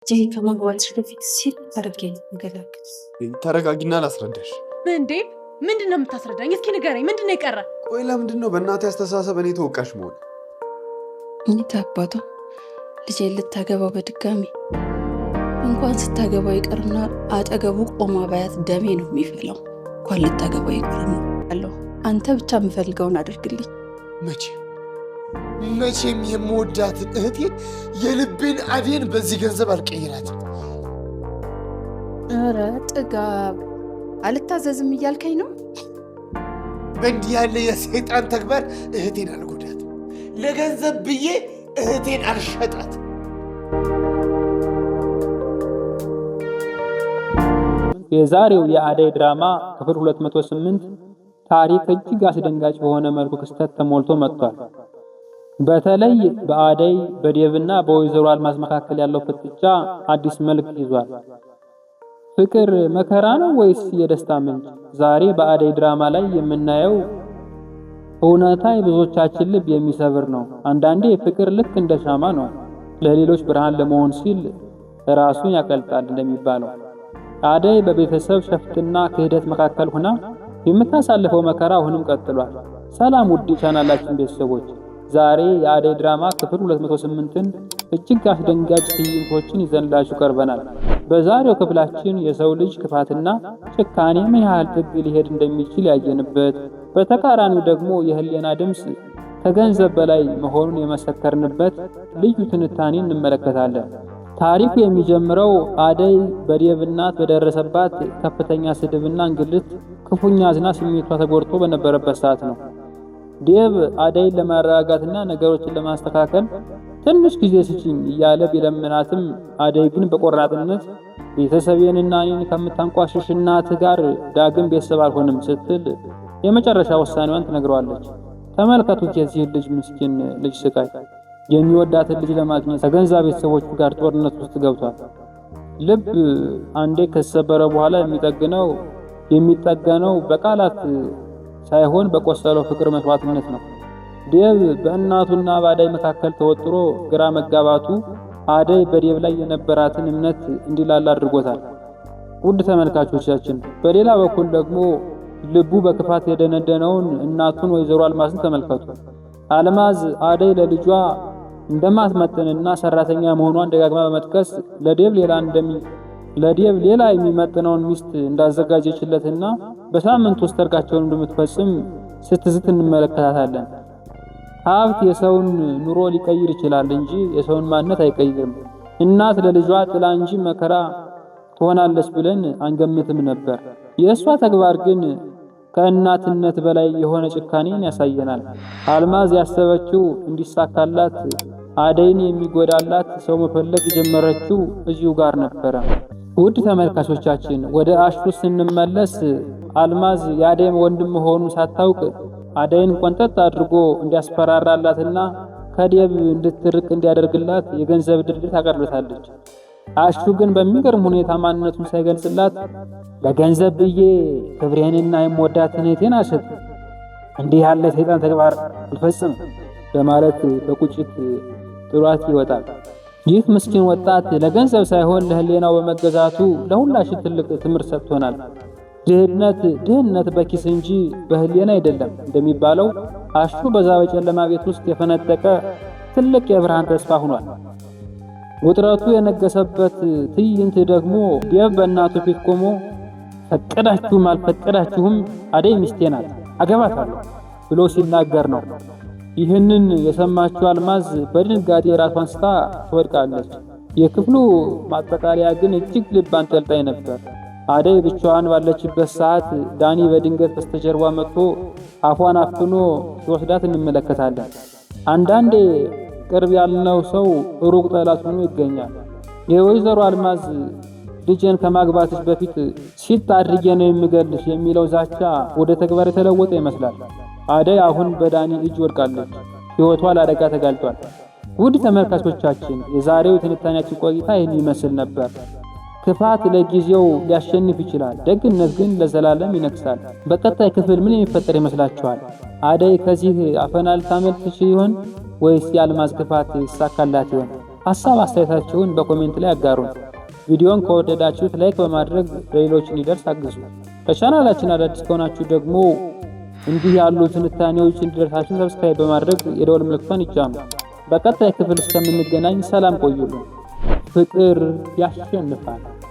ይሄ ከመግባትሽ በፊት ሲል አድርጌ ገላግል። ተረጋጊና ላስረዳሽ። እንዴ ምንድነው የምታስረዳኝ? እስኪ ንገረኝ፣ ምንድነው የቀረ? ቆይ ለምንድነው በእናቴ አስተሳሰብ እኔ ተወቃሽ መሆን? እኔ ታባቷ ልጄን ልታገባው በድጋሚ እንኳን ስታገባው ይቀርና አጠገቡ ቆማ ባያት ደሜ ነው የሚፈላው። እንኳን ልታገባው ይቀርና አለው። አንተ ብቻ የምፈልገውን አድርግልኝ። መቼም የምወዳትን እህቴን የልቤን አዴን በዚህ ገንዘብ አልቀይራትም። ኧረ ጥጋብ አልታዘዝም እያልከኝ ነው? በእንዲህ ያለ የሰይጣን ተግባር እህቴን አልጎዳትም። ለገንዘብ ብዬ እህቴን አልሸጣት። የዛሬው የአደይ ድራማ ክፍል 208 ታሪክ እጅግ አስደንጋጭ በሆነ መልኩ ክስተት ተሞልቶ መጥቷል። በተለይ በአደይ በዴቭና በወይዘሮ አልማዝ መካከል ያለው ፍጥጫ አዲስ መልክ ይዟል። ፍቅር መከራ ነው ወይስ የደስታ ምንጭ? ዛሬ በአደይ ድራማ ላይ የምናየው እውነታ የብዙዎቻችን ልብ የሚሰብር ነው። አንዳንዴ ፍቅር ልክ እንደ ሻማ ነው፣ ለሌሎች ብርሃን ለመሆን ሲል ራሱን ያቀልጣል እንደሚባለው። አደይ በቤተሰብ ሸፍትና ክህደት መካከል ሆና የምታሳልፈው መከራ አሁንም ቀጥሏል። ሰላም ውድ ቻናላችን ቤተሰቦች፣ ዛሬ የአደይ ድራማ ክፍል 208ን እጅግ አስደንጋጭ ትዕይንቶችን ይዘንላችሁ ቀርበናል። በዛሬው ክፍላችን የሰው ልጅ ክፋትና ጭካኔ ምን ያህል ጥግ ሊሄድ እንደሚችል ያየንበት፣ በተቃራኒው ደግሞ የህሊና ድምፅ ከገንዘብ በላይ መሆኑን የመሰከርንበት ልዩ ትንታኔ እንመለከታለን። ታሪኩ የሚጀምረው አደይ በዴቭ እናት በደረሰባት ከፍተኛ ስድብና እንግልት ክፉኛ አዝና ስሜቷ ተጎድቶ በነበረበት ሰዓት ነው። ዴቭ አደይን ለማረጋጋትና ነገሮችን ለማስተካከል ትንሽ ጊዜ ስጪኝ እያለ ቢለምናትም አደይ ግን በቆራጥነት ቤተሰቤንና እኔን ከምታንቋሽሽ እናት ጋር ዳግም ቤተሰብ አልሆንም ስትል የመጨረሻ ውሳኔዋን ትነግረዋለች። ተመልከቱት የዚህ ልጅ ምስኪን ልጅ ስቃይ። የሚወዳትን ልጅ ለማግኘት ከገንዛ ቤተሰቦቹ ጋር ጦርነት ውስጥ ገብቷል። ልብ አንዴ ከተሰበረ በኋላ የሚጠገነው በቃላት ሳይሆን በቆሰለው ፍቅር መስዋዕትነት ነው። ዴቭ በእናቱና በአደይ መካከል ተወጥሮ ግራ መጋባቱ አደይ በዴቭ ላይ የነበራትን እምነት እንዲላላ አድርጎታል። ውድ ተመልካቾቻችን፣ በሌላ በኩል ደግሞ ልቡ በክፋት የደነደነውን እናቱን ወይዘሮ አልማዝን ተመልከቱ። አልማዝ አደይ ለልጇ እንደማትመጥንና ሰራተኛ መሆኗን ደጋግማ በመጥቀስ ለዴቭ ሌላ የሚመጥነውን ሚስት እንዳዘጋጀችለትና በሳምንት ውስጥ ሰርጋቸውን እንደምትፈጽም ስትዝት እንመለከታታለን። ሀብት የሰውን ኑሮ ሊቀይር ይችላል እንጂ የሰውን ማንነት አይቀይርም። እናት ለልጇ ጥላ እንጂ መከራ ትሆናለች ብለን አንገምትም ነበር። የእሷ ተግባር ግን ከእናትነት በላይ የሆነ ጭካኔን ያሳየናል። አልማዝ ያሰበችው እንዲሳካላት አደይን የሚጎዳላት ሰው መፈለግ የጀመረችው እዚሁ ጋር ነበረ። ውድ ተመልካቾቻችን፣ ወደ አሹ ስንመለስ አልማዝ የአደይ ወንድም መሆኑን ሳታውቅ አደይን ቆንጠጥ አድርጎ እንዲያስፈራራላትና ከዴቭ እንድትርቅ እንዲያደርግላት የገንዘብ ድርድር ታቀርብታለች። አሹ ግን በሚገርም ሁኔታ ማንነቱን ሳይገልጽላት ለገንዘብ ብዬ ክብሬንና የምወዳትን እህቴን አልሸጥ፣ እንዲህ ያለ ሰይጣን ተግባር አልፈጽም በማለት በቁጭት ጥሏት ይወጣል። ይህ ምስኪን ወጣት ለገንዘብ ሳይሆን ለህሊናው በመገዛቱ ለሁላችን ትልቅ ትምህርት ሰጥቶናል። ድህነት በኪስ እንጂ በህሊና አይደለም እንደሚባለው አሹ በዛ በጨለማ ቤት ውስጥ የፈነጠቀ ትልቅ የብርሃን ተስፋ ሆኗል። ውጥረቱ የነገሰበት ትዕይንት ደግሞ ዴቭ በእናቱ ፊት ቆሞ ፈቀዳችሁም አልፈቀዳችሁም አደይ ሚስቴ ናት፣ አገባታለሁ ብሎ ሲናገር ነው። ይህንን የሰማችው አልማዝ በድንጋጤ ራሷን ስታ ትወድቃለች። የክፍሉ ማጠቃለያ ግን እጅግ ልብ አንጠልጣይ ነበር። አደይ ብቻዋን ባለችበት ሰዓት ዳኒ በድንገት በስተጀርባ መጥቶ አፏን አፍኖ ሲወስዳት እንመለከታለን። አንዳንዴ ቅርብ ያልነው ሰው ሩቅ ጠላት ሆኖ ይገኛል። የወይዘሮ አልማዝ ልጅን ከማግባትሽ በፊት ሲጥ አድርጌ ነው የምገልሽ የሚለው ዛቻ ወደ ተግባር የተለወጠ ይመስላል። አደይ አሁን በዳኒ እጅ ወድቃለች። ሕይወቷ ለአደጋ ተጋልጧል። ውድ ተመልካቾቻችን፣ የዛሬው የትንታኔያችን ቆይታ ይህን ይመስል ነበር። ክፋት ለጊዜው ሊያሸንፍ ይችላል፣ ደግነት ግን ለዘላለም ይነግሳል። በቀጣይ ክፍል ምን የሚፈጠር ይመስላችኋል? አደይ ከዚህ አፈና ልታመልጥ ትችል ይሆን ወይስ የአልማዝ ክፋት ይሳካላት ይሆን? ሐሳብ አስተያየታችሁን በኮሜንት ላይ አጋሩን። ቪዲዮን ከወደዳችሁት ላይክ በማድረግ ለሌሎች እንዲደርስ አግዙ። ለቻናላችን አዳዲስ ከሆናችሁ ደግሞ እንዲህ ያሉ ትንታኔዎች እንዲደርሳችሁ ሰብስክራይብ በማድረግ የደወል ምልክቱን ይጫኑ። በቀጣይ ክፍል እስከምንገናኝ ሰላም ቆዩልን። ፍቅር ያሸንፋል።